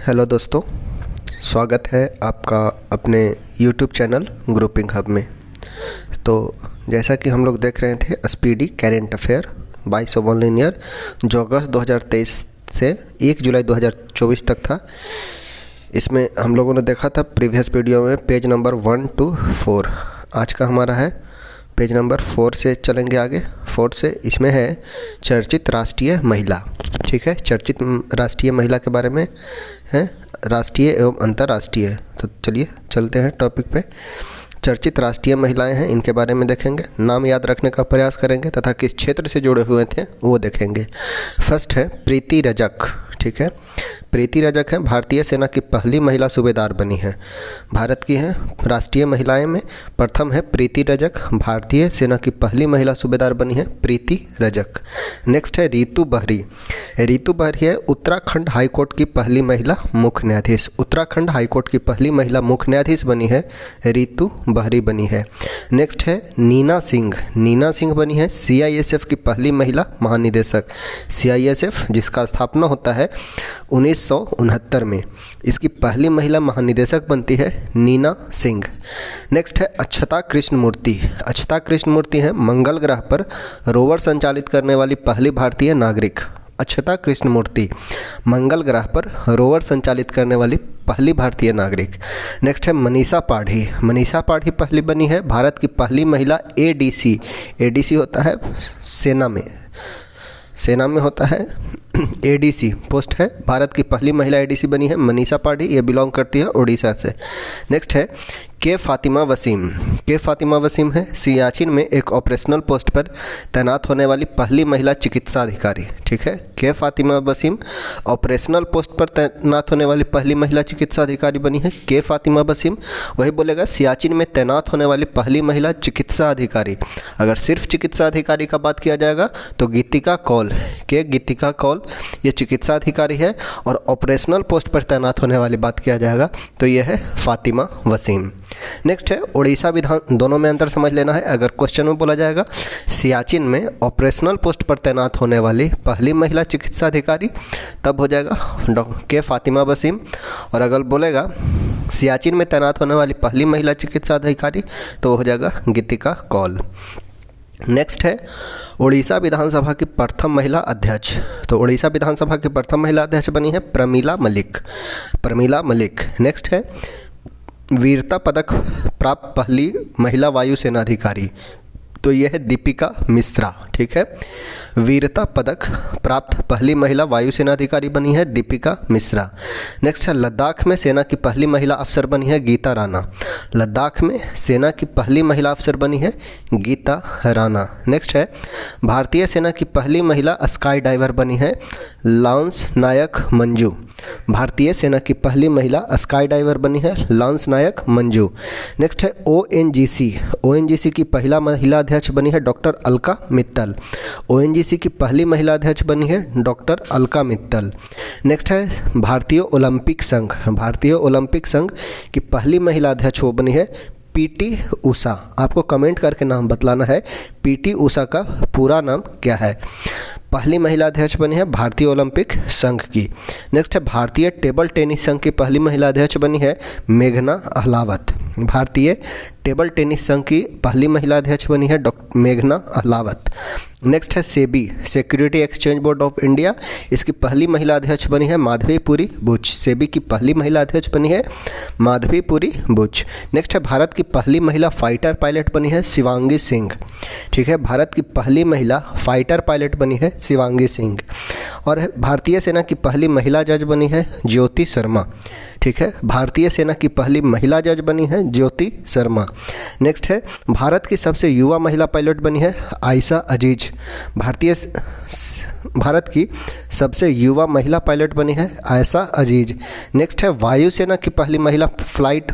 Hello दोस्तों, स्वागत है आपका अपने YouTube चैनल ग्रुपिंग हब में। तो जैसा कि हम लोग देख रहे थे speedy current affair 22 of online year जो अगस्त 2023 से 1 जुलाई 2024 तक था। इसमें हम लोगों ने देखा था प्रीवियस वीडियो में पेज नंबर 1 to 4। आज का हमारा है पेज नंबर 4 से चलेंगे आगे। 4 से इसमें है चर्चित राष्ट्रीय महिला। ठीक है, चर्चित राष्ट्रीय महिला के बारे में है, राष्ट्रीय एवं अंतर्राष्ट्रीय। तो चलिए चलते हैं टॉपिक पे। चर्चित राष्ट्रीय महिलाएं हैं, इनके बारे में देखेंगे, नाम याद रखने का प्रयास करेंगे तथा किस क्षेत्र से जुड़े हुए थे वो देखेंगे। फर्स्ट है प्रीति रजक। ठीक है, प्रीति रजक है भारतीय सेना की पहली महिला सूबेदार बनी है। भारत की हैं राष्ट्रीय महिलाएं में प्रथम है प्रीति रजक, भारतीय सेना की पहली महिला सूबेदार बनी है प्रीति रजक। नेक्स्ट है रीतू बहरी। रीतू बहरी है उत्तराखंड हाईकोर्ट की पहली महिला मुख्य न्यायाधीश। उत्तराखंड हाईकोर्ट की पहली महिला मुख्य न्यायाधीश बनी है रीतू बहरी बनी है। नेक्स्ट है नीना सिंह। नीना सिंह बनी है CISF की पहली महिला महानिदेशक। CISF जिसका स्थापना होता है 1969 में, इसकी पहली महिला महानिदेशक बनती है नीना सिंह। नेक्स्ट है अक्षता कृष्णमूर्ति। अक्षता कृष्णमूर्ति हैं मंगल ग्रह पर रोवर संचालित करने वाली पहली भारतीय नागरिक। अक्षता कृष्णमूर्ति मंगल ग्रह पर रोवर संचालित करने वाली पहली भारतीय नागरिक। नेक्स्ट है मनीषा पाढ़ी। मनीषा पाढ़ी पहली बनी है भारत की पहली महिला ADC। ADC होता है सेना में होता है ADC पोस्ट है। भारत की पहली महिला ADC बनी है मनीषा पाढ़ी, ये बिलोंग करती है उड़ीसा से। नेक्स्ट है के फातिमा वसीम। के फातिमा वसीम है सियाचिन में एक ऑपरेशनल पोस्ट पर तैनात होने वाली पहली महिला चिकित्सा अधिकारी। ठीक है, के फातिमा वसीम ऑपरेशनल पोस्ट पर तैनात होने वाली पहली महिला चिकित्सा अधिकारी बनी है के फातिमा वसीम। वही बोलेगा सियाचिन में तैनात होने वाली पहली महिला चिकित्सा अधिकारी। अगर सिर्फ चिकित्सा अधिकारी का बात किया जाएगा तो गीतिका कौल, के गीतिका कौल ये चिकित्सा अधिकारी है, और ऑपरेशनल पोस्ट पर तैनात होने वाली बात किया जाएगा तो यह है फातिमा वसीम। नेक्स्ट है उड़ीसा विधान। दोनों में अंतर समझ लेना है। अगर क्वेश्चन में बोला जाएगा सियाचिन में ऑपरेशनल पोस्ट पर तैनात होने वाली पहली महिला चिकित्सा अधिकारी, तब हो जाएगा के फातिमा वसीम। और अगर बोलेगा सियाचिन में तैनात होने वाली पहली महिला चिकित्सा अधिकारी तो हो जाएगा गीतिका कौल। नेक्स्ट है उड़ीसा विधानसभा की प्रथम महिला अध्यक्ष। तो उड़ीसा विधानसभा की प्रथम महिला अध्यक्ष बनी है प्रमीला मलिक। प्रमीला मलिक। नेक्स्ट है वीरता पदक प्राप्त पहली महिला वायुसेना अधिकारी, तो यह है दीपिका मिश्रा। ठीक है, वीरता पदक प्राप्त पहली महिला वायुसेना अधिकारी बनी है दीपिका मिश्रा। नेक्स्ट है लद्दाख में सेना की पहली महिला अफसर बनी है गीता राणा। लद्दाख में सेना की पहली महिला अफसर बनी है गीता राणा। नेक्स्ट है भारतीय सेना की पहली महिला स्काई डाइवर बनी है लांस नायक मंजू। भारतीय सेना की पहली महिला स्काई डाइवर बनी है लांस नायक मंजू। नेक्स्ट है ONGC की पहला महिला अध्यक्ष बनी है डॉक्टर अलका मित्तल। ONGC की पहली महिला अध्यक्ष बनी है डॉक्टर अलका मित्तल। नेक्स्ट है भारतीय ओलंपिक संघ। भारतीय ओलंपिक संघ की पहली महिला अध्यक्ष वो बनी है PT उषा। आपको कमेंट करके नाम बतलाना है PT उषा का पूरा नाम क्या है। पहली महिला अध्यक्ष बनी है भारतीय ओलंपिक संघ की। नेक्स्ट है भारतीय टेबल टेनिस संघ की पहली महिला अध्यक्ष बनी है मेघना अहलावत। भारतीय टेबल टेनिस संघ की पहली महिला अध्यक्ष बनी है मेघना अहलावत। नेक्स्ट है SEBI, security exchange board of India, इसकी पहली महिला अध्यक्ष बनी है माधवीपुरी बुच। सेबी की पहली महिला अध्यक्ष बनी है माधवीपुरी बुच। नेक्स्ट है भारत की पहली महिला फाइटर पायलट बनी है शिवांगी सिंह। ठीक है, भारत की पहली महिला फाइटर पायलट बनी है शिवांगी सिंह। और भारतीय सेना की पहली महिला जज बनी है ज्योति शर्मा। ठीक है, भारतीय सेना की पहली महिला जज बनी है ज्योति शर्मा। नेक्स्ट है भारत की सबसे युवा महिला पायलट बनी है आयशा अजीज। भारत की सबसे युवा महिला पायलट बनी है आयशा अजीज। नेक्स्ट है वायुसेना की पहली महिला फ्लाइट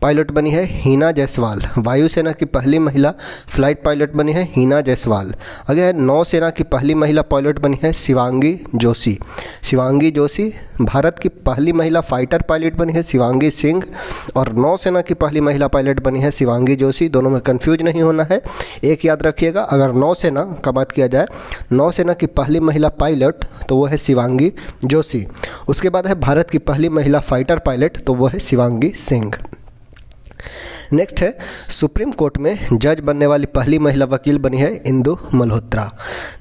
पायलट बनी है हिना जायसवाल। वायुसेना की पहली महिला फ्लाइट पायलट बनी है हिना जायसवाल। अगर नौसेना की पहली महिला पायलट बनी है शिवांगी जोशी। शिवांगी जोशी। भारत की पहली महिला फाइटर पायलट बनी है शिवांगी सिंह और नौसेना की पहली महिला पायलट बनी है शिवांगी जोशी। दोनों में कंफ्यूज नहीं होना है। एक याद रखिएगा, अगर नौसेना का बात किया जाए, नौसेना की पहली महिला पायलट तो वो है शिवांगी जोशी। उसके बाद है भारत की पहली महिला फाइटर पायलट तो वो है शिवांगी सिंह। नेक्स्ट है सुप्रीम कोर्ट में जज बनने वाली पहली महिला वकील बनी है इंदु मल्होत्रा।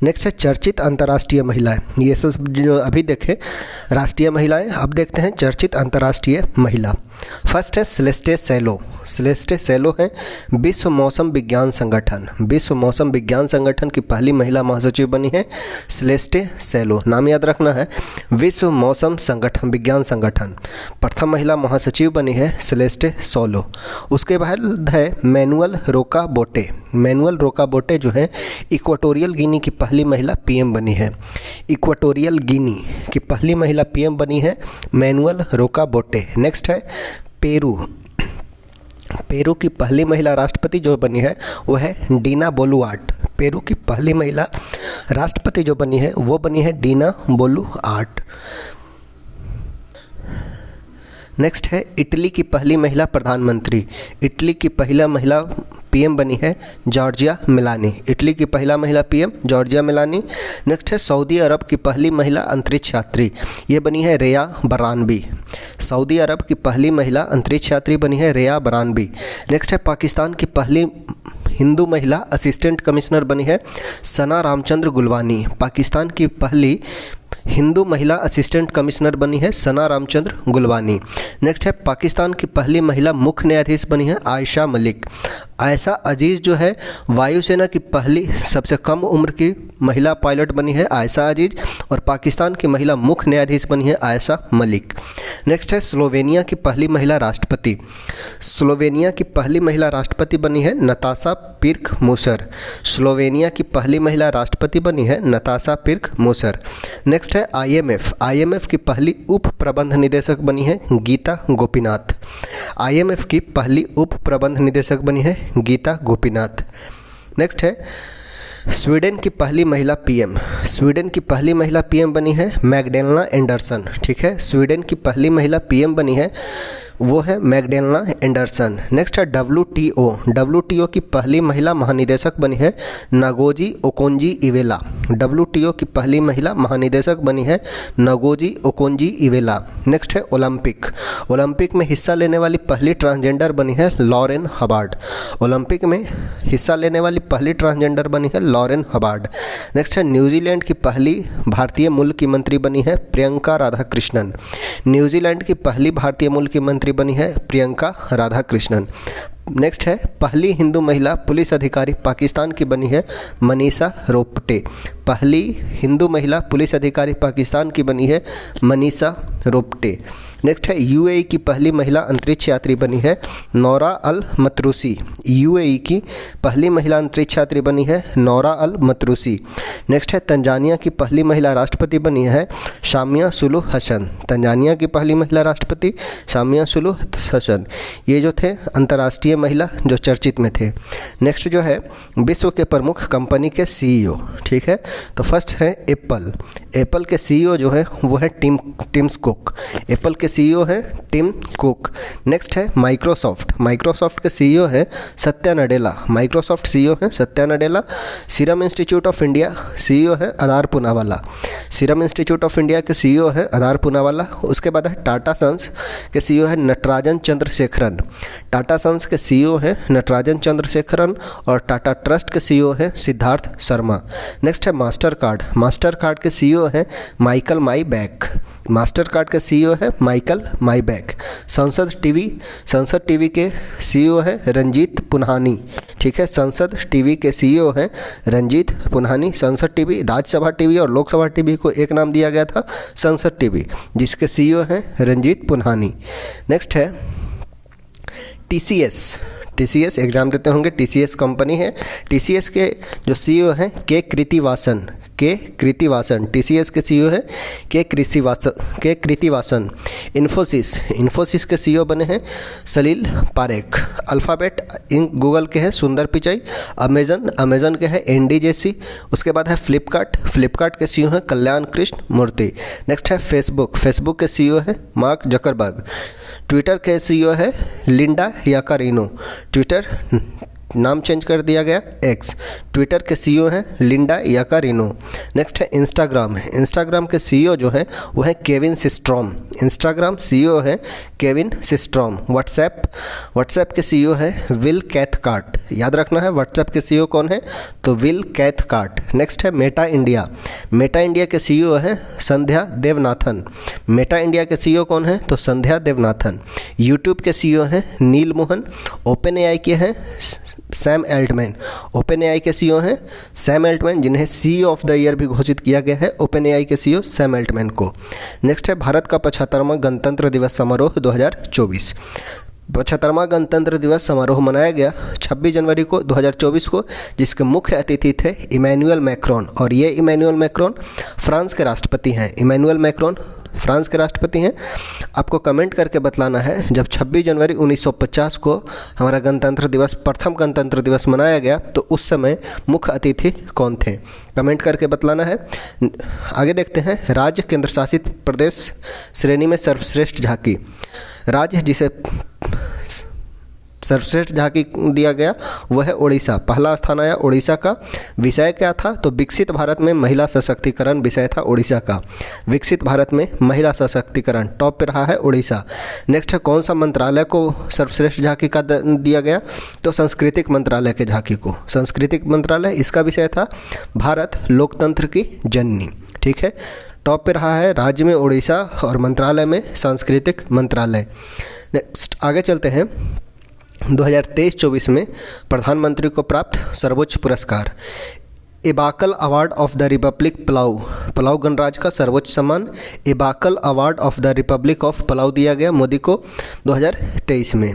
नेक्स्ट है चर्चित अंतर्राष्ट्रीय महिलाएं। ये सब जो अभी देखे राष्ट्रीय महिलाएं, अब देखते हैं चर्चित अंतर्राष्ट्रीय महिला। फर्स्ट है सेलेस्टे सेलो। सेलेस्टे सेलो है विश्व मौसम विज्ञान संगठन। विश्व मौसम विज्ञान संगठन की पहली महिला महासचिव बनी है सेलेस्टे सेलो। नाम याद रखना है, विश्व मौसम संगठन विज्ञान संगठन। प्रथम महिला महासचिव बनी है सेलेस्टे सोलो। उसके बाद है मैनुअल रोका बोटे। मैनुअल रोका बोटे जो है इक्वाटोरियल गिनी की पहली महिला पीएम बनी है। इक्वाटोरियल गिनी की पहली महिला पीएम बनी है मैनुअल रोका बोटे। नेक्स्ट है पेरू। पेरू की पहली महिला राष्ट्रपति जो बनी है वो है डीना बोलुआर्ट। पेरू की पहली महिला राष्ट्रपति जो बनी है वो बनी है डीना बोलुआर्ट। नेक्स्ट है इटली की पहली महिला प्रधानमंत्री। इटली की पहला महिला पीएम बनी है जॉर्जिया मेलानी। इटली की पहला महिला पीएम जॉर्जिया मेलानी। नेक्स्ट है सऊदी अरब की पहली महिला अंतरिक्ष यात्री, ये बनी है रेया बरानबी। सऊदी अरब की पहली महिला अंतरिक्ष यात्री बनी है रेया बरानबी। नेक्स्ट है पाकिस्तान की पहली हिंदू महिला असिस्टेंट कमिश्नर बनी है सना रामचंद्र गुलवानी। पाकिस्तान की पहली हिंदू महिला असिस्टेंट कमिश्नर बनी है सना रामचंद्र गुलवानी। नेक्स्ट है पाकिस्तान की पहली महिला मुख्य न्यायाधीश बनी है आयशा मलिक। आयशा अजीज़ जो है वायुसेना की पहली सबसे कम उम्र की महिला पायलट बनी है आयशा अजीज़ और पाकिस्तान की महिला मुख्य न्यायाधीश बनी है आयशा मलिक। नेक्स्ट है स्लोवेनिया की पहली महिला राष्ट्रपति। स्लोवेनिया की पहली महिला राष्ट्रपति बनी है नताशा पिर्क मूसर। स्लोवेनिया की पहली महिला राष्ट्रपति बनी है नताशा पिर्क मूसर। नेक्स्ट है आईएमएफ। आईएमएफ की पहली उप प्रबंध निदेशक बनी है गीता गोपीनाथ। आईएमएफ की पहली उप प्रबंध निदेशक बनी है गीता गोपीनाथ। नेक्स्ट है स्वीडन की पहली महिला पीएम। स्वीडन की पहली महिला पीएम बनी है मैगडेलना एंडरसन। ठीक है, स्वीडन की पहली महिला पीएम बनी है वो है मैगडेलना एंडरसन। नेक्स्ट है डब्ल्यूटीओ। डब्ल्यूटीओ की पहली महिला महानिदेशक बनी है नगोजी ओकोंजी इवेला। डब्ल्यूटीओ की पहली महिला महानिदेशक बनी है नगोजी ओकोंजी इवेला। नेक्स्ट है ओलंपिक। ओलंपिक में हिस्सा लेने वाली पहली ट्रांसजेंडर बनी है लॉरेन हबार्ड। ओलंपिक में हिस्सा लेने वाली पहली ट्रांसजेंडर बनी है लॉरेन हबार्ड। नेक्स्ट है न्यूजीलैंड की पहली भारतीय मूल की मंत्री बनी है प्रियंका राधाकृष्णन। न्यूजीलैंड की पहली भारतीय मूल की मंत्री बनी है प्रियंका राधाकृष्णन। नेक्स्ट है पहली हिंदू महिला पुलिस अधिकारी पाकिस्तान की बनी है मनीषा रोपटे। पहली हिंदू महिला पुलिस अधिकारी पाकिस्तान की बनी है मनीषा रोपटे। नेक्स्ट है यूएई की पहली महिला अंतरिक्ष यात्री बनी है नौरा अल मतरूसी। यूएई की पहली महिला अंतरिक्ष यात्री बनी है नौरा अल मतरूसी। नेक्स्ट है तंजानिया की पहली महिला राष्ट्रपति बनी है शामिया सुलूह हसन। तंजानिया की पहली महिला राष्ट्रपति शामिया सुलूह हसन। ये जो थे अंतर्राष्ट्रीय महिला जो चर्चित में थे। नेक्स्ट जो है विश्व के प्रमुख कंपनी के सीईओ। ठीक है, तो फर्स्ट है एप्पल। एप्पल के सीईओ जो है वो है टिम कुक। एप्पल के सीईओ है टिम कुक। नेक्स्ट है माइक्रोसॉफ्ट। माइक्रोसॉफ्ट के सीईओ है सत्या नडेला। माइक्रोसॉफ्ट सीईओ है Satya Nadella. Serum Institute of India CEO है Adar Poonawalla. Serum Institute of India के सीईओ है आधार पूनावाला। उसके बाद है टाटा सन्स के सीईओ है नटराजन चंद्रशेखरन। टाटा सन्स के सीईओ है नटराजन चंद्रशेखरन और टाटा ट्रस्ट के सीईओ है सिद्धार्थ शर्मा। नेक्स्ट है मास्टर कार्ड। मास्टर कार्ड के सीईओ है माइकल माईबैक। मास्टर कार्ड के सीईओ है माइकल माईबैक। संसद टीवी के सीईओ है रंजीत पुन्हानी। ठीक है, संसद टीवी के सीईओ है रंजीत पुन्हानी। संसद टीवी, राज्यसभा टीवी और लोकसभा टीवी को एक नाम दिया गया था संसद टीवी, जिसके सीईओ है रंजीत पुन्हानी। नेक्स्ट है टीसीएस एग्जाम देते होंगे। टीसीएस कंपनी है। टीसीएस के जो सीईओ हैं के कृतिवासन। के कृतिवासन, TCS के CEO है के कृतिवासन। इन्फोसिस के CEO बने हैं सलील पारेख। अल्फ़ाबेट इंक गूगल के हैं सुंदर पिचाई। अमेजन के हैं एनडी जेसी। उसके बाद है फ्लिपकार्ट के CEO हैं कल्याण कृष्ण मूर्ति। नेक्स्ट है फेसबुक के CEO है मार्क जकरबर्ग। ट्विटर के CEO है लिंडा याकारिनो। ट्विटर नाम चेंज कर दिया गया एक्स। ट्विटर के CEO हैं लिंडा याकारिनो। नेक्स्ट है इंस्टाग्राम के CEO जो हैं वो है केविन सिस्ट्रॉम। इंस्टाग्राम CEO है केविन सिस्ट्रॉम। व्हाट्सएप के CEO है विल कैथकार्ट। याद रखना है व्हाट्सएप के CEO कौन है, तो विल कैथकार्ट। नेक्स्ट है मेटा इंडिया के CEO है संध्या देवनाथन। मेटा इंडिया के CEO कौन है, तो संध्या देवनाथन। यूट्यूब के CEO हैं नील मोहन। ओपन एआई के हैं सैम एल्टमैन। ओपन एआई के CEO हैं सैम एल्टमैन, जिन्हें CEO ऑफ द ईयर भी घोषित किया गया है ओपन एआई के CEO सैम एल्टमैन को। नेक्स्ट है भारत का 75वां गणतंत्र दिवस समारोह 2024। 75वां गणतंत्र दिवस समारोह मनाया गया 26 जनवरी को 2024 को, जिसके मुख्य अतिथि थे इमैनुअल मैक्रोन। और ये इमैनुअल मैक्रोन फ्रांस के राष्ट्रपति हैं। इमैनुअल मैक्रोन फ्रांस के राष्ट्रपति हैं। आपको कमेंट करके बतलाना है जब 26 जनवरी 1950 को हमारा प्रथम गणतंत्र दिवस मनाया गया तो उस समय मुख्य अतिथि कौन थे, कमेंट करके बतलाना है। आगे देखते हैं राज्य केंद्र शासित प्रदेश श्रेणी में सर्वश्रेष्ठ झांकी। राज्य जिसे सर्वश्रेष्ठ झांकी दिया गया वह है उड़ीसा। पहला स्थान आया उड़ीसा का। विषय क्या था, तो विकसित भारत में महिला सशक्तिकरण विषय था उड़ीसा का। विकसित भारत में महिला सशक्तिकरण टॉप पे रहा है उड़ीसा। नेक्स्ट है कौन सा मंत्रालय को सर्वश्रेष्ठ झांकी का दिया गया, तो सांस्कृतिक मंत्रालय के झांकी को। सांस्कृतिक मंत्रालय, इसका विषय था भारत लोकतंत्र की जननी। ठीक है, टॉप पे रहा है राज्य में उड़ीसा और मंत्रालय में सांस्कृतिक मंत्रालय। नेक्स्ट आगे चलते हैं। 2023-24 में प्रधानमंत्री को प्राप्त सर्वोच्च पुरस्कार Ebakl Award of the Republic Palau गणराज्य का सर्वोच्च सम्मान Ebakl Award of the Republic of Palau दिया गया मोदी को 2023 में।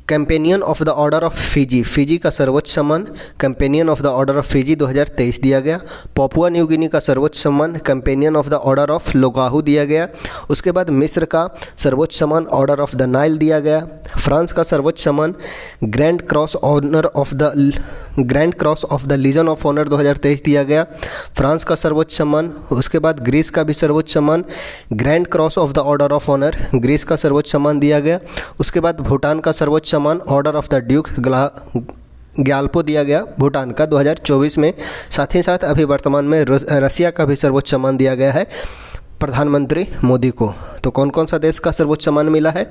Companion of the order of Fiji का सर्वोच्च सम्मान Companion of the order of Fiji 2023 दिया गया। पापुआ न्यू गिनी का सर्वोच्च सम्मान Companion of the order of Logohu दिया गया। उसके बाद मिस्र का सर्वोच्च सम्मान ऑर्डर ऑफ द नाइल दिया गया। फ्रांस का सर्वोच्च सम्मान grand cross of the legion of honour 2023 दिया गया, फ्रांस का सर्वोच्च सम्मान। उसके बाद ग्रीस का भी सर्वोच्च सम्मान grand cross of the order of honour, Greece का सर्वोच्च सम्मान दिया गया। उसके बाद भूटान का सर्वोच्च सम्मान order of the Duke Gyalpo दिया गया भूटान का 2024 में। साथ ही साथ अभी वर्तमान में रसिया का भी सर्वोच्च सम्मान दिया गया है प्रधानमंत्री मोदी को। तो कौन कौन सा देश का सर्वोच्च सम्मान मिला है,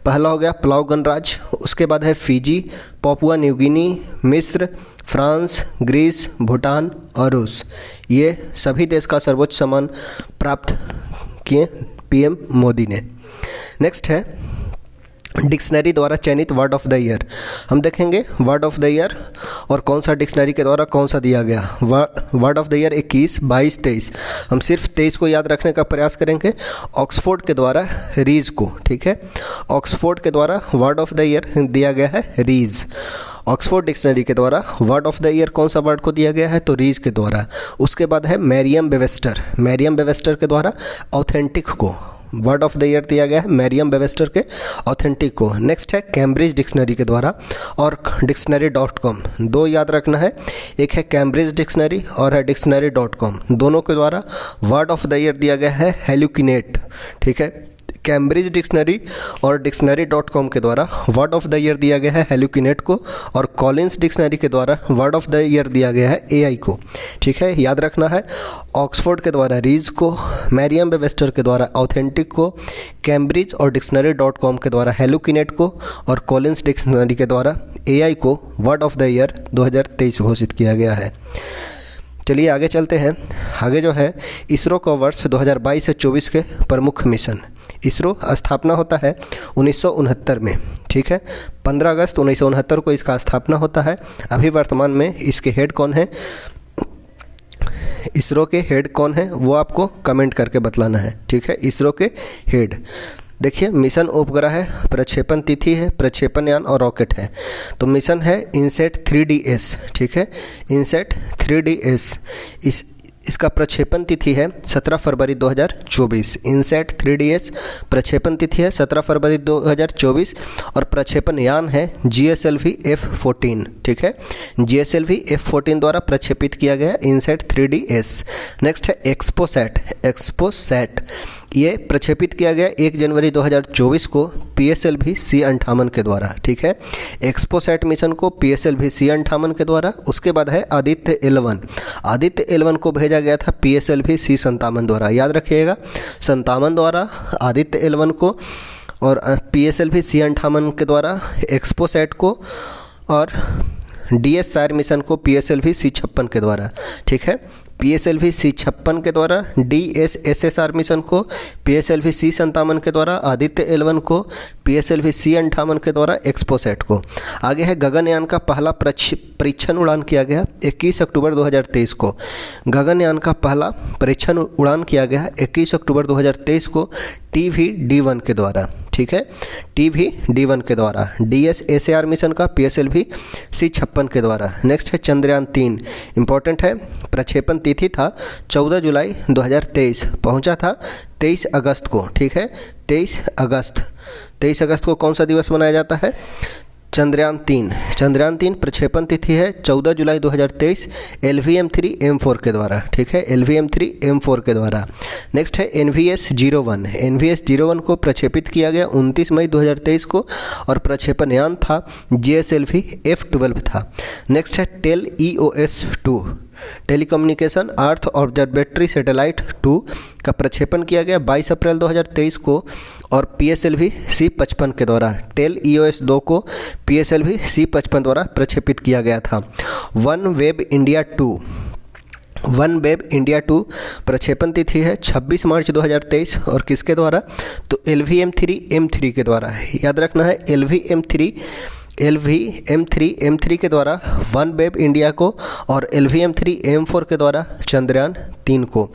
पहला हो गया पलाऊ गणराज्य, उसके बाद है फिजी, पापुआ न्यू गिनी, मिस्र, फ्रांस, ग्रीस, भूटान और रूस। ये सभी देश का सर्वोच्च सम्मान प्राप्त किए पीएम मोदी ने। नेक्स्ट है डिक्शनरी द्वारा चयनित वर्ड ऑफ द ईयर। हम देखेंगे वर्ड ऑफ द ईयर और कौन सा डिक्शनरी के द्वारा कौन सा दिया गया। Word of the year 21, 22, 23। हम सिर्फ 23 को याद रखने का प्रयास करेंगे। ऑक्सफोर्ड के द्वारा रीज को, ठीक है, ऑक्सफोर्ड के द्वारा वर्ड ऑफ द ईयर दिया गया है रीज। ऑक्सफोर्ड डिक्शनरी के द्वारा वर्ड ऑफ द ईयर कौन सा वर्ड को दिया गया है, तो रीज के द्वारा। उसके बाद है मैरियम वेबस्टर के द्वारा ऑथेंटिक को वर्ड ऑफ द ईयर दिया गया है मैरियम वेबस्टर के ऑथेंटिक को। नेक्स्ट है कैम्ब्रिज डिक्शनरी के द्वारा और डिक्शनरी.com, दो याद रखना है, एक है कैम्ब्रिज डिक्शनरी और है डिक्शनरी.com। दोनों के द्वारा वर्ड ऑफ द ईयर दिया गया है हेल्यूकिनेट। ठीक है, कैम्ब्रिज डिक्शनरी और डिक्शनरी.com के द्वारा वर्ड ऑफ द ईयर दिया गया है हेल्यूकिनेट को और कॉलिन्स डिक्शनरी के द्वारा वर्ड ऑफ द ईयर दिया गया है एआई को। ठीक है, याद रखना है, ऑक्सफोर्ड के द्वारा रीज को, मैरियम वेबस्टर के द्वारा ऑथेंटिक को, कैम्ब्रिज और डिक्शनरी.com के द्वारा हेल्यूकिनेट को और कॉलिन्स डिक्शनरी के द्वारा एआई को वर्ड ऑफ द ईयर 2023 घोषित किया गया है। चलिए आगे चलते हैं। आगे जो है इसरो का वर्ष 2022 से 24 के प्रमुख मिशन। इसरो स्थापना होता है 1969 में। ठीक है, 15 अगस्त 1969 को इसका स्थापना होता है। अभी वर्तमान में इसके हेड कौन है, इसरो के हेड कौन है वो आपको कमेंट करके बतलाना है। ठीक है, इसरो के हेड देखिए, मिशन उपग्रह है, प्रक्षेपण तिथि है, प्रक्षेपण यान और रॉकेट है। तो मिशन है इनसेट 3DS। ठीक है, इनसेट 3DS। इसका प्रक्षेपण तिथि है 17 फरवरी 2024। इनसैट 3DS प्रक्षेपण तिथि है 17 फरवरी 2024 और प्रक्षेपण यान है GSLV F-14। ठीक है, GSLV F-14 द्वारा प्रक्षेपित किया गया इनसैट 3DS। नेक्स्ट है एक्सपोसैट, ये प्रक्षेपित किया गया 1 जनवरी 2024 को PSLV C-58 के द्वारा। ठीक है, एक्सपोसैट मिशन को PSLV C-58 के द्वारा। उसके बाद है आदित्य 11 को भेजा गया था PSLV C-57 द्वारा। याद रखिएगा, 57 द्वारा आदित्य 11 को और PSLV C-58 के द्वारा एक्सपोसैट को, और DS सायर मिशन को PSLV C-56 के द्वारा। ठीक है, PSLV C-56 के द्वारा DSSSR मिशन को PSLV C-57 के द्वारा, आदित्य 11 को PSLV C-58 के द्वारा, एक्सपोसैट को। आगे है गगनयान का पहला परीक्षण उड़ान किया गया 21 अक्टूबर 2023 को। गगनयान का पहला परीक्षण उड़ान किया गया 21 अक्टूबर 2023 को TVD-1 के द्वारा। ठीक है, TVD-1 के द्वारा। DSSAR मिशन का PSLV C-56 के द्वारा। नेक्स्ट है चंद्रयान 3, इंपॉर्टेंट है। प्रक्षेपण तिथि था 14 जुलाई 2023, पहुंचा था 23 अगस्त को। ठीक है, 23 अगस्त को कौन सा दिवस मनाया जाता है? चंद्रयान 3 प्रक्षेपण तिथि है 14 जुलाई 2023 LVM-3M4 के द्वारा। ठीक है, LVM-3M4 के द्वारा। नेक्स्ट है NVS-01 को प्रक्षेपित किया गया 29 मई 2023 को और प्रक्षेपण यान था GSLV F-12 था। नेक्स्ट है TELEOS-2, टेलीकम्युनिकेशन अर्थ ऑब्जर्वेटरी सैटेलाइट 2 का प्रक्षेपण किया गया 22 अप्रैल 2023 को और PSLV C-55 के द्वारा। TELEOS-2 को PSLV C-55 द्वारा प्रक्षेपित किया गया था। OneWeb India 2 प्रक्षेपण तिथि है 26 मार्च 2023 और किसके द्वारा? तो LVM-3M3 के द्वारा। याद रखना है, LVM-3M3 के द्वारा OneWeb इंडिया को और LVM-3M4 के द्वारा चंद्रयान 3 को।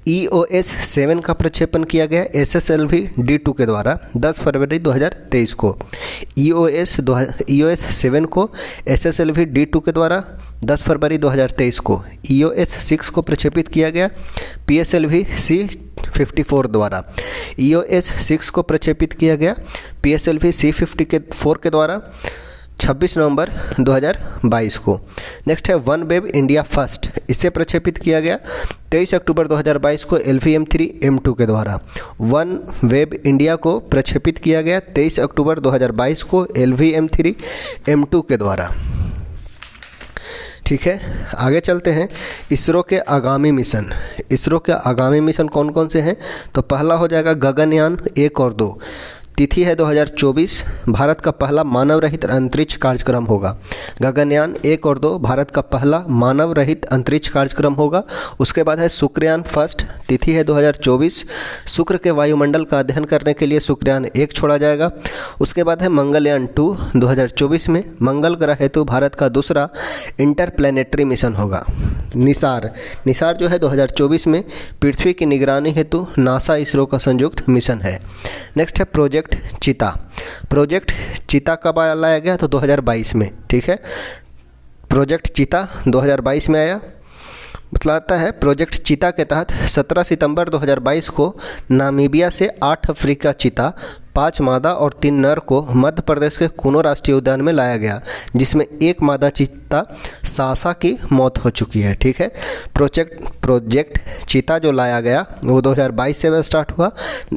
EOS-7 का प्रक्षेपण किया गया SSLV D2 के द्वारा 10 फरवरी 2023 को। EOS-7 को SSLV D2 के द्वारा 10 फरवरी 2023 को। EOS-6 को प्रक्षेपित किया गया PSLV C-54 द्वारा। EOS-6 को प्रक्षेपित किया गया PSLV C-54 के द्वारा 26 नवंबर 2022 को। नेक्स्ट है OneWeb इंडिया फर्स्ट, इसे प्रक्षेपित किया गया 23 अक्टूबर 2022 को LVM-3M2 के द्वारा। OneWeb इंडिया को प्रक्षेपित किया गया 23 अक्टूबर 2022 को LVM-3M2 के द्वारा। ठीक है, आगे चलते हैं। इसरो के आगामी मिशन कौन कौन से हैं? तो पहला हो जाएगा गगनयान 1 और 2, तिथि है 2024। भारत का पहला मानव रहित अंतरिक्ष कार्यक्रम होगा। गगनयान 1 और 2 भारत का पहला मानव रहित अंतरिक्ष कार्यक्रम होगा। उसके बाद है शुक्रयान फर्स्ट, तिथि है 2024। शुक्र के वायुमंडल का अध्ययन करने के लिए शुक्रयान 1 छोड़ा जाएगा। उसके बाद है मंगलयान 2 2024 में मंगल ग्रह हेतु भारत का दूसरा इंटरप्लैनेटरी मिशन होगा। निसार जो है 2024 में पृथ्वी की निगरानी हेतु नासा इसरो का संयुक्त मिशन है। नेक्स्ट है प्रोजेक्ट चीता कब लाया गया? तो 2022 में। ठीक है, प्रोजेक्ट चीता 2022 में आया। बतलाता है प्रोजेक्ट चीता के तहत 17 सितंबर 2022 को नामीबिया से 8 अफ्रीका चीता, 5 मादा और 3 नर को मध्य प्रदेश के कुनो राष्ट्रीय उद्यान में लाया गया, जिसमें एक मादा चीता सासा की मौत हो चुकी है। ठीक है, प्रोजेक्ट चीता जो लाया गया वो 2022 से स्टार्ट हुआ।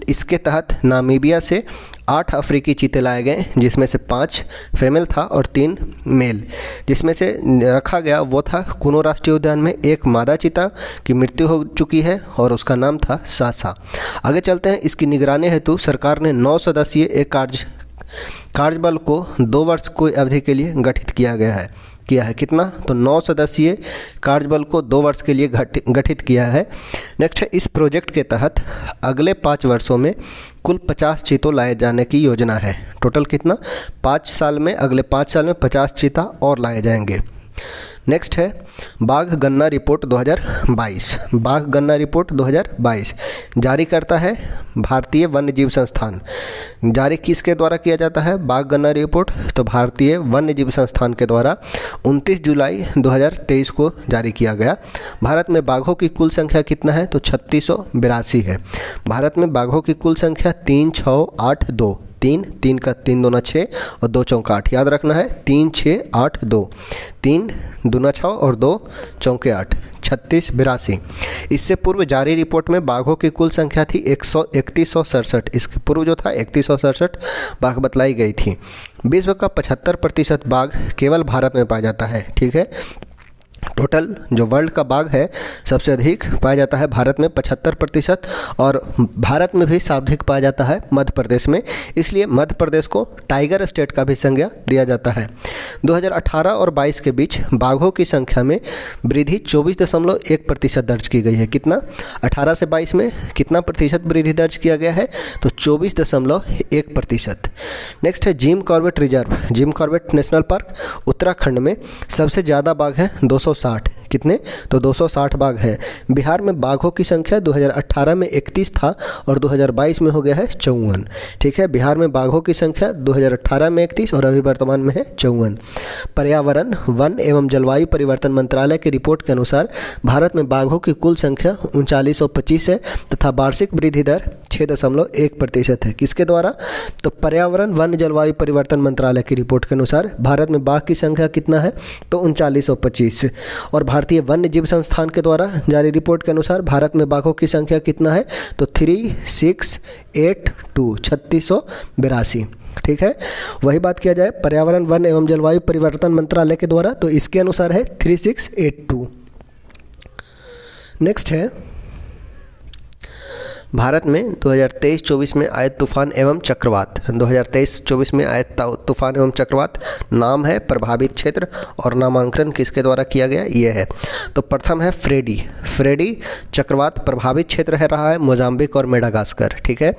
इसके तहत नामीबिया से 8 अफ्रीकी चीते लाए गए, जिसमें से 5 फीमेल था और 3 मेल। जिसमें से रखा गया वो था कुनो राष्ट्रीय उद्यान में एक मादा चीता की मृत्यु हो चुकी है और उसका नाम था सासा। आगे चलते हैं। इसकी निगरानी हेतु सरकार ने 9 सदस्यीय एक कार्यबल को 2 वर्ष की अवधि के लिए गठित किया है। कितना? तो 9 सदस्यीय कार्यबल को 2 वर्ष के लिए गठित किया है। नेक्स्ट है, इस प्रोजेक्ट के तहत अगले 5 वर्षों में कुल 50 चीतों लाए जाने की योजना है। टोटल कितना? 5 साल में, अगले 5 साल में 50 चीता और लाए जाएंगे। नेक्स्ट है बाघ गणना रिपोर्ट 2022। बाघ गणना रिपोर्ट 2022 जारी करता है भारतीय वन्यजीव संस्थान। जारी किसके द्वारा किया जाता है बाघ गणना रिपोर्ट? तो भारतीय वन्यजीव संस्थान के द्वारा 29 जुलाई 2023 को जारी किया गया। भारत में बाघों की कुल संख्या कितना है? तो 3682 है। भारत में बाघों की कुल संख्या 3682, 3 का 3 दूना 6 और 2 चौका 8, याद रखना है 3682, 3 दूना 6 और 2 चौके 8, 3682। इससे पूर्व जारी रिपोर्ट में बाघों की कुल संख्या थी 3167। इसके पूर्व जो था 3167 बाघ बतलाई गई थी। विश्व का 75% बाघ केवल भारत में पाया जाता है। ठीक है, टोटल जो वर्ल्ड का बाघ है सबसे अधिक पाया जाता है भारत में 75%, और भारत में भी सर्वाधिक पाया जाता है मध्य प्रदेश में। इसलिए मध्य प्रदेश को टाइगर स्टेट का भी संज्ञा दिया जाता है। 2018 और 22 के बीच बाघों की संख्या में वृद्धि 24.1% दर्ज की गई है। कितना? 18 से 22 में कितना प्रतिशत वृद्धि दर्ज किया गया है? तो 24.1%। नेक्स्ट है Jim Corbett reserve. Jim Corbett national park Uttarakhand में सबसे ज़्यादा बाघ है 260। कितने? तो 260 बाघ हैं। बिहार में बाघों की संख्या 2018 में 31 था और 2022 में हो गया है 54। ठीक है, बिहार में बाघों की संख्या 2018 में 31 और अभी वर्तमान में है 54। पर्यावरण, वन एवं जलवायु परिवर्तन मंत्रालय की रिपोर्ट के अनुसार भारत में बाघों की कुल संख्या 3925 है तथा वार्षिक वृद्धि दर 6.1% है। किसके द्वारा? तो पर्यावरण, वन, जलवायु परिवर्तन मंत्रालय की रिपोर्ट के अनुसार भारत में बाघ की संख्या कितना है? तो 3925। और भारतीय वन्य जीव संस्थान के द्वारा जारी रिपोर्ट के अनुसार भारत में बाघों की संख्या कितना है? तो 3682, 3682। ठीक है, वही बात किया जाए पर्यावरण, वन एवं जलवायु परिवर्तन मंत्रालय के द्वारा, तो इसके अनुसार है 3682। नेक्स्ट है भारत में 2023-24 में आए तूफान एवं चक्रवात। 2023-24 में आए तूफान एवं चक्रवात नाम है, प्रभावित क्षेत्र और नामांकन किसके द्वारा किया गया? ये है। तो प्रथम है फ्रेडी। फ्रेडी चक्रवात प्रभावित क्षेत्र है रहा है मोजाम्बिक और मेडागास्कर। ठीक है,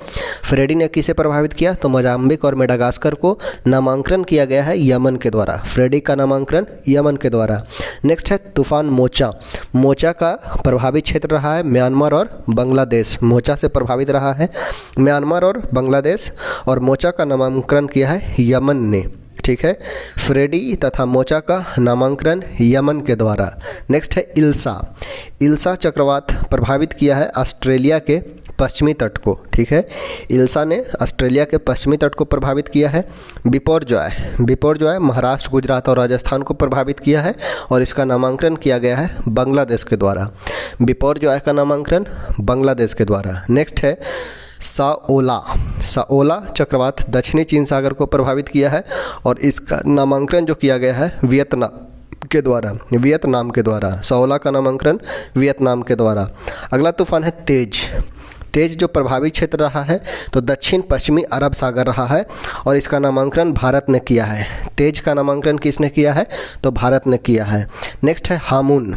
फ्रेडी ने किसे प्रभावित किया? तो मोजाम्बिक और मेडागास्कर को नामांकन किया गया है यमन के द्वारा। फ्रेडी का नामांकन यमन के द्वारा। नेक्स्ट है तूफान मोचा। मोचा का प्रभावित क्षेत्र रहा है म्यांमार और बांग्लादेश। मोचा प्रभावित रहा है म्यांमार और बांग्लादेश, और मोचा का नामांकन किया है यमन ने। ठीक है, फ्रेडी तथा मोचा का नामांकन यमन के द्वारा। नेक्स्ट है इल्सा। इल्सा चक्रवात प्रभावित किया है ऑस्ट्रेलिया के पश्चिमी तट को। ठीक है, इल्सा ने ऑस्ट्रेलिया के पश्चिमी तट को प्रभावित किया है। बिपोरजॉय महाराष्ट्र, गुजरात और राजस्थान को प्रभावित किया है और इसका नामांकन किया गया है बांग्लादेश के द्वारा। बिपोरजॉय का नामांकन बांग्लादेश के द्वारा। नेक्स्ट है साओला चक्रवात दक्षिणी चीन सागर को प्रभावित किया है और इसका नामांकन जो किया गया है वियतनाम के द्वारा। साओला का नामांकन वियतनाम के द्वारा। अगला तूफान है तेज जो प्रभावित क्षेत्र रहा है तो दक्षिण पश्चिमी अरब सागर रहा है और इसका नामांकन भारत ने किया है। तेज का नामांकन किसने किया है? तो भारत ने किया है। नेक्स्ट है हामुन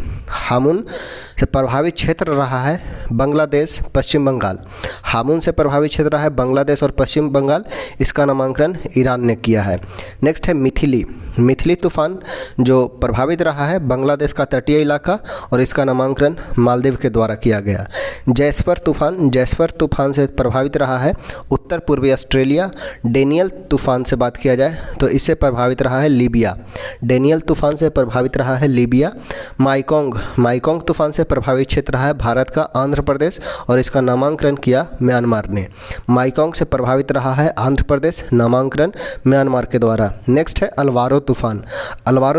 से प्रभावित क्षेत्र रहा है बांग्लादेश, पश्चिम बंगाल। हामुन से प्रभावित क्षेत्र रहा है बांग्लादेश और पश्चिम बंगाल, इसका नामांकन ईरान ने किया है। नेक्स्ट है मिथिली तूफान जो प्रभावित रहा है बांग्लादेश का तटीय इलाका और इसका नामांकन मालदीव के द्वारा किया गया। जैस्पर तूफान से प्रभावित रहा है उत्तर पूर्वी ऑस्ट्रेलिया। डेनियल तूफान से बात किया जाए तो इससे प्रभावित रहा है लीबिया। डेनियल तूफान से प्रभावित रहा है लीबिया। माइकोंग तूफान से प्रभावित क्षेत्र रहा है भारत का आंध्र प्रदेश और इसका नामांकन किया म्यांमार ने। माइकोंग से प्रभावित रहा है आंध्र प्रदेश, नामांकन म्यांमार के द्वारा। नेक्स्ट है अल्वारो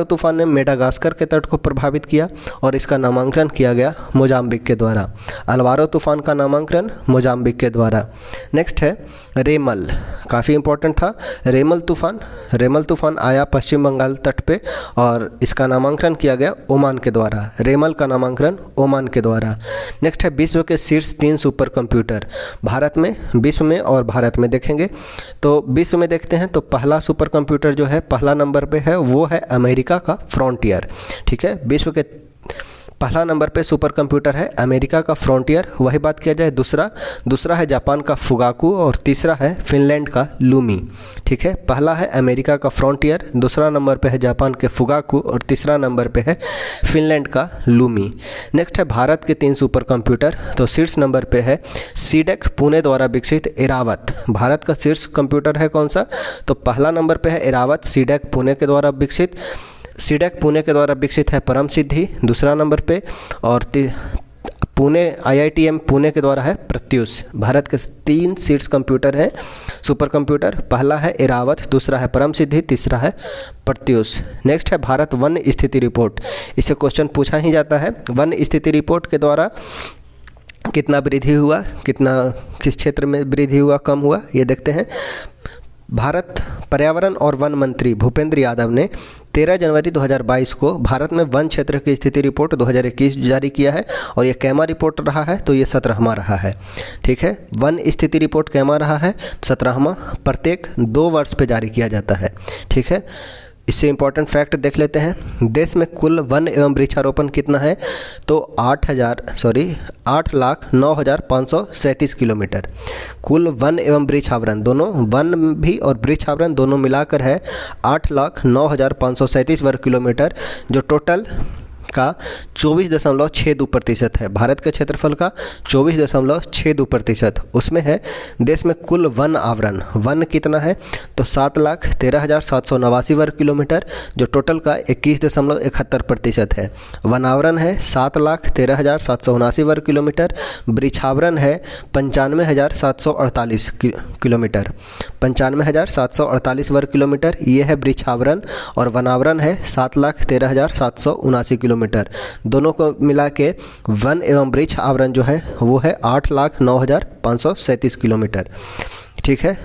तूफान ने मेडागास्कर के तट को प्रभावित किया और इसका नामांकन किया गया मोजाम्बिक के द्वारा। अल्वारो तूफान का नामांकन मोजाम्बिक के द्वारा। नेक्स्ट है रेमल, काफ़ी इंपॉर्टेंट था। रेमल तूफान आया पश्चिम बंगाल तट पे और इसका नामांकन किया गया ओमान के द्वारा। रेमल का नामांकन ओमान के द्वारा। नेक्स्ट है विश्व के शीर्ष 3 सुपर कंप्यूटर। विश्व में और भारत में देखेंगे तो विश्व में देखते हैं तो पहला सुपर कंप्यूटर जो है पहला नंबर पे है वो है अमेरिका का फ्रंटियर। ठीक है, विश्व के पहला नंबर पे सुपर कंप्यूटर है अमेरिका का फ्रंटियर, वही बात किया जाए। दूसरा है जापान का फुगाकू और तीसरा है फिनलैंड का लूमी। ठीक है, पहला है अमेरिका का फ्रंटियर, दूसरा नंबर पे है जापान के फुगाकू और तीसरा नंबर पे है फिनलैंड का लूमी। नेक्स्ट है भारत के 3 सुपर कंप्यूटर, तो शीर्ष नंबर पे है सीडेक पुणे द्वारा विकसित इरावत। भारत का शीर्ष कंप्यूटर है कौन सा, तो पहला नंबर पे है इरावत, सीडेक पुणे के द्वारा विकसित है परम सिद्धि दूसरा नंबर पे, और पुणे IITM पुणे के द्वारा है प्रत्यूष। भारत के 3 शीर्ष कंप्यूटर हैं सुपर कंप्यूटर, पहला है इरावत, दूसरा है परम सिद्धि, तीसरा है प्रत्यूष। नेक्स्ट है भारत वन स्थिति रिपोर्ट, इससे क्वेश्चन पूछा ही जाता है। वन स्थिति रिपोर्ट के द्वारा कितना वृद्धि हुआ, किस क्षेत्र में वृद्धि हुआ, कम हुआ, ये देखते हैं। भारत पर्यावरण और वन मंत्री भूपेंद्र यादव ने 13 जनवरी 2022 को भारत में वन क्षेत्र की स्थिति रिपोर्ट 2021 जारी किया है, और ये कैमा रिपोर्ट रहा है, तो ये 17वां रहा है। ठीक है, वन स्थिति रिपोर्ट कैमा रहा है, 17वां, प्रत्येक 2 वर्ष पे जारी किया जाता है। ठीक है, इससे इंपॉर्टेंट फैक्ट देख लेते हैं। देश में कुल वन एवं वृक्षारोपण कितना है, तो 8,09,537 किलोमीटर। कुल वन एवं वृक्षावरण दोनों, वन भी और वृक्षावरण दोनों मिलाकर है 8,09,537 वर्ग किलोमीटर, जो टोटल का 24.62% है। भारत के क्षेत्रफल का 24.62%, उसमें है देश में कुल वन आवरण, वन कितना है, तो 7,13,789 वर्ग किलोमीटर, जो टोटल का 21.71% है। वन आवरण है 7,13,779 वर्ग किलोमीटर, वृक्षावरण है 95,748 किलोमीटर, 95,748 वर्ग किलोमीटर, ये है वृक्षावरण, और वनावरण है 7,13,779 किलोमीटर। दोनों को मिला के वन एवं वृक्ष आवरण जो है वो है 8,09,537 किलोमीटर। ठीक है,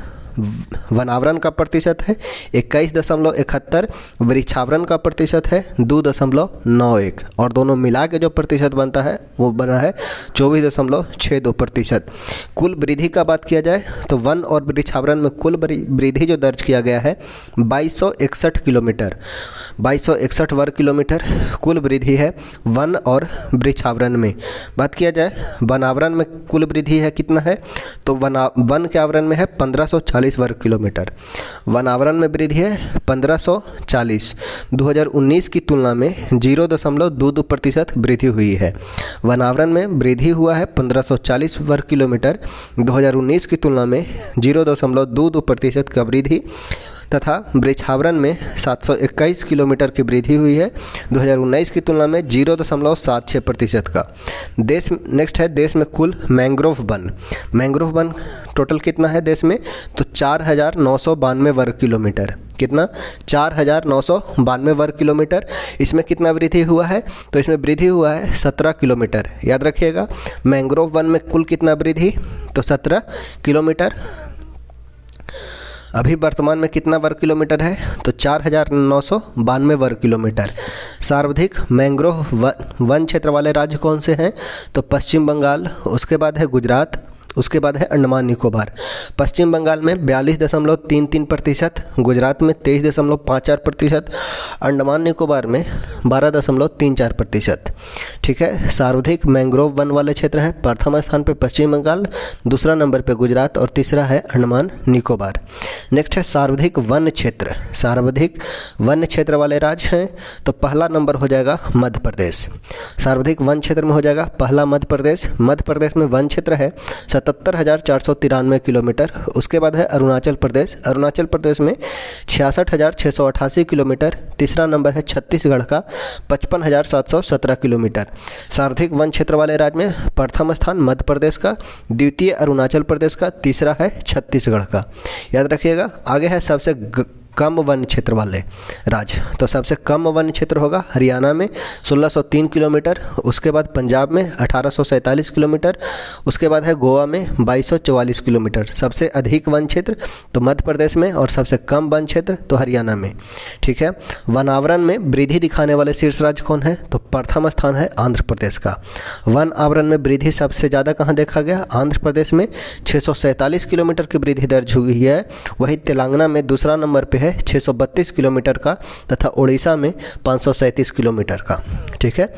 वनावरण का प्रतिशत है 21.71, वृक्षावरण का प्रतिशत है 2.91, और दोनों मिला के जो प्रतिशत बनता है वो बना है 24.62%। कुल वृद्धि का बात किया जाए तो वन और वृक्षावरण में कुल वृद्धि जो दर्ज किया गया है 2261 किलोमीटर, 2261 वर्ग किलोमीटर कुल वृद्धि है वन और वृक्षावरण में। बात किया जाए वनावरण में कुल वृद्धि है कितना है, तो वन के आवरण में है 1540 वर्ग किलोमीटर, वनावरण में वृद्धि है 1540। 2019 की तुलना में 0.22% वृद्धि हुई है। वनावरण में वृद्धि हुआ है 1540 वर्ग किलोमीटर, 2019 की तुलना में 0.22% का वृद्धि, तथा वृक्षावरण में 721 किलोमीटर की वृद्धि हुई है 2019 की तुलना में 0.76% का। नेक्स्ट है देश में कुल मैंग्रोव वन टोटल कितना है देश में, तो 4,992 वर्ग किलोमीटर। कितना, 4,992 वर्ग किलोमीटर। इसमें कितना वृद्धि हुआ है, तो इसमें वृद्धि हुआ है 17 किलोमीटर। याद रखिएगा, मैंग्रोव वन में कुल कितना वृद्धि, तो 17 किलोमीटर। अभी वर्तमान में कितना वर्ग किलोमीटर है, तो 4,992 वर्ग किलोमीटर। सर्वाधिक मैंग्रोव वन क्षेत्र वाले राज्य कौन से हैं, तो पश्चिम बंगाल, उसके बाद है गुजरात, उसके बाद है अंडमान निकोबार। पश्चिम बंगाल में 42.33%, गुजरात में 23.54%, अंडमान निकोबार में 12.34%। ठीक है, सर्वाधिक मैंग्रोव वन वाले क्षेत्र हैं। प्रथम स्थान पे पश्चिम बंगाल, दूसरा नंबर पे गुजरात और तीसरा है अंडमान निकोबार। नेक्स्ट है सर्वाधिक वन क्षेत्र। सर्वाधिक वन क्षेत्र वाले राज्य हैं, तो पहला नंबर हो जाएगा मध्य प्रदेश। सर्वाधिक वन क्षेत्र में हो जाएगा पहला मध्य प्रदेश। मध्य प्रदेश में वन क्षेत्र है 77,493 किलोमीटर। उसके बाद है अरुणाचल प्रदेश। अरुणाचल प्रदेश में 66,688 किलोमीटर। तीसरा नंबर है छत्तीसगढ़ का 55,717 किलोमीटर। सर्वाधिक वन क्षेत्र वाले राज्य में प्रथम स्थान मध्य प्रदेश का, द्वितीय अरुणाचल प्रदेश का, तीसरा है छत्तीसगढ़ का। याद रखिएगा। आगे है सबसे कम वन क्षेत्र वाले राज्य, तो सबसे कम वन क्षेत्र होगा हरियाणा में 1603 किलोमीटर। उसके बाद पंजाब में 1847 किलोमीटर। उसके बाद है गोवा में 2244 किलोमीटर। सबसे अधिक वन क्षेत्र तो मध्य प्रदेश में, और सबसे कम वन क्षेत्र तो हरियाणा में। ठीक है, वनावरण में वृद्धि दिखाने वाले शीर्ष राज्य कौन है, तो प्रथम स्थान है आंध्र प्रदेश का। वन आवरण में वृद्धि सबसे ज़्यादा कहाँ देखा गया, आंध्र प्रदेश में 647 किलोमीटर की वृद्धि दर्ज हुई है। वही तेलंगाना में दूसरा नंबर पे है 632 किलोमीटर का तथा उड़ीसा में 537 किलोमीटर का। ठीक है।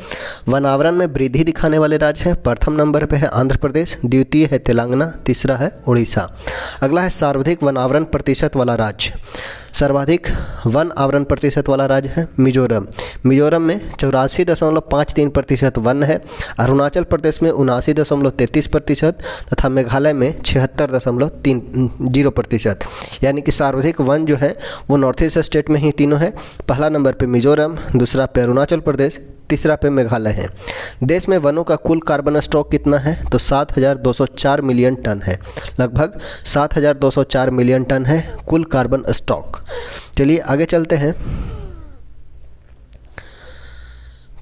वन आवरण में वृद्धि दिखाने वाले राज्य हैं, प्रथम नंबर पे है आंध्र प्रदेश, द्वितीय है तेलंगाना, तीसरा है उड़ीसा। अगला है सर्वाधिक वन आवरण प्रतिशत वाला राज्य। सर्वाधिक वन आवरण प्रतिशत वाला राज्य है मिजोरम। मिजोरम में 84.53% वन है। अरुणाचल प्रदेश में 79.33% तथा मेघालय में 76.30%। यानी कि सर्वाधिक वन जो है वो नॉर्थ ईस्ट स्टेट में ही तीनों है। पहला नंबर पे मिजोरम, दूसरा पे अरुणाचल प्रदेश, तीसरा पे मेघालय है। देश में वनों का कुल कार्बन स्टॉक कितना है? तो 7,204 मिलियन टन है। लगभग 7,204 मिलियन टन है कुल कार्बन स्टॉक। चलिए आगे चलते हैं।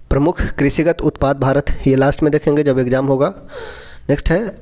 प्रमुख कृषिगत उत्पाद भारत, ये लास्ट में देखेंगे जब एग्जाम होगा। नेक्स्ट है